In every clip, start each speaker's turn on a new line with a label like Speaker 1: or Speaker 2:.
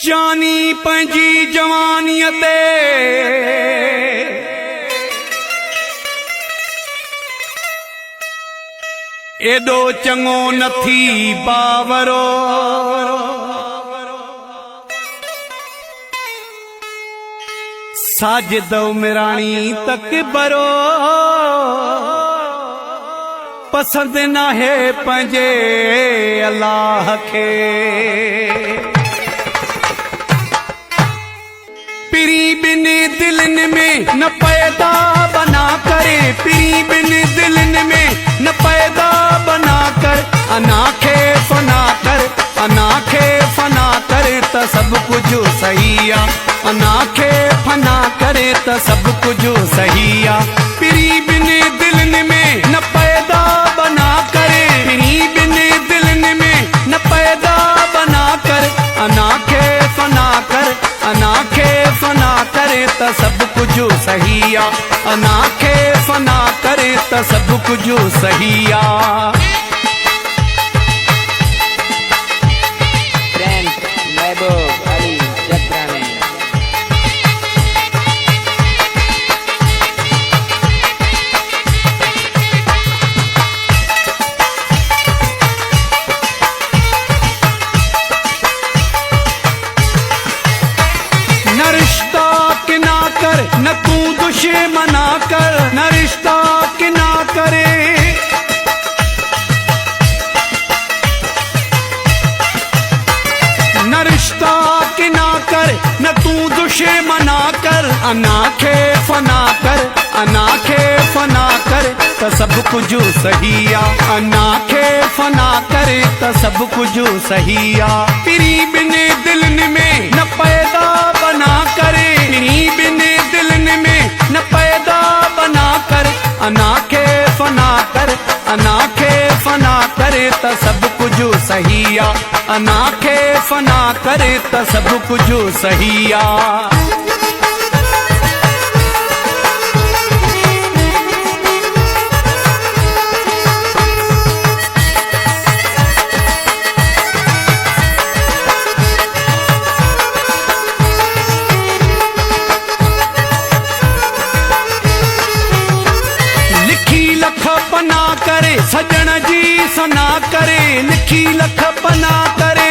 Speaker 1: जानी पंजी जवानीअ ते एडो चङो नथी बावरो साजिद उमराणी तक बरो पसंद नाहे पंजे अल्लाह के पिरी बिन दिलन में न पैदा बना करे पिरी बिन दिलन में न पैदा बना कर अनाखे फना कर अनाखे फना करे त सब कुछ सही आ अनाखे फना करे त सब कुछ सही आ पिरी बिन दिलन में न पैदा बना करे पिरी बिन दिलन में न पैदा बना कर अनाखे फना कर अनाखे फना करे त सब कुछ सही आ अनाखे फना करे त सब कुछ सही आ न तू दुश्मना कर न रिश्ता कि ना करे न रिश्ता कि ना कर न तू दुश्मना कर अनाखे फना कर अनाखे फना कर त सब कुछ सही आ अनाखे फना करे त सब कुछ सही आ पिरी बिन दिलन में न पैदा बना करे पिरी बिन दिलन में न पैदा बना कर अनाखे फना कर अनाखे फना करे त सब कुछ सही आ अनाखे फना करे त सब कुछ सही आ पना करे सजन जी सना करे लिखी लख पना करे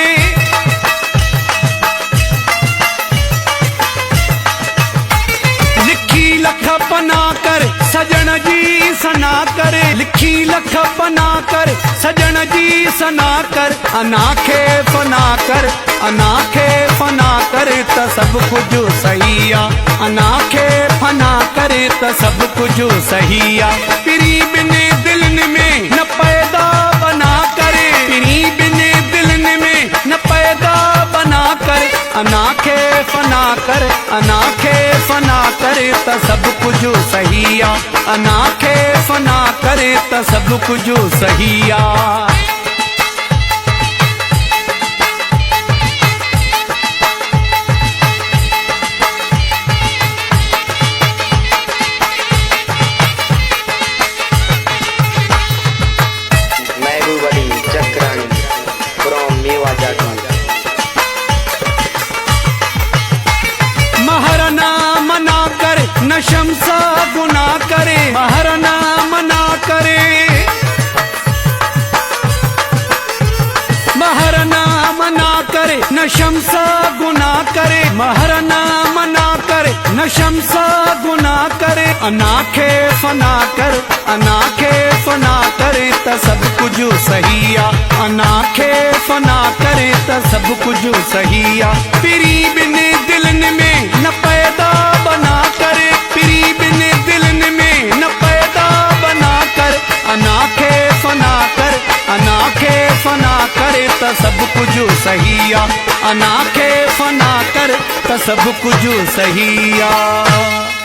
Speaker 1: लिखी लख पना कर सजन जी सना करे लिखी लख पना कर सजन जी सना कर अनाखे फना कर अनाखे फना करे त सब कुछ सही आ अनाखे फना करे त सब कुछ सही आ पिरी बिन दिलन में न पैदा बना करे पिरी बिन दिलन में न पैदा बना कर अनाखे फना कर अनाखे फना करे त सब कुछ सही आ अनाखे फना करे त सब कुछ सही आ महरना मना कर न शमसा गुना करे महरना मना करे महरना मना करे न शमसा गुना करे महरना मना करे न शमसा गुना करे अनाखे फना कर अनाखे फना करे त सब कुछ सही आ अनाखे फना करे त सब कुछ सही आ पिरी बिन दिलन में न पैदा बना करे पिरी बिन दिलन में न पैदा बना कर अनाखे फना कर अनाखे फना करे त सब कुछ सही आ अनाखे फना कर त सब कुछ सही आ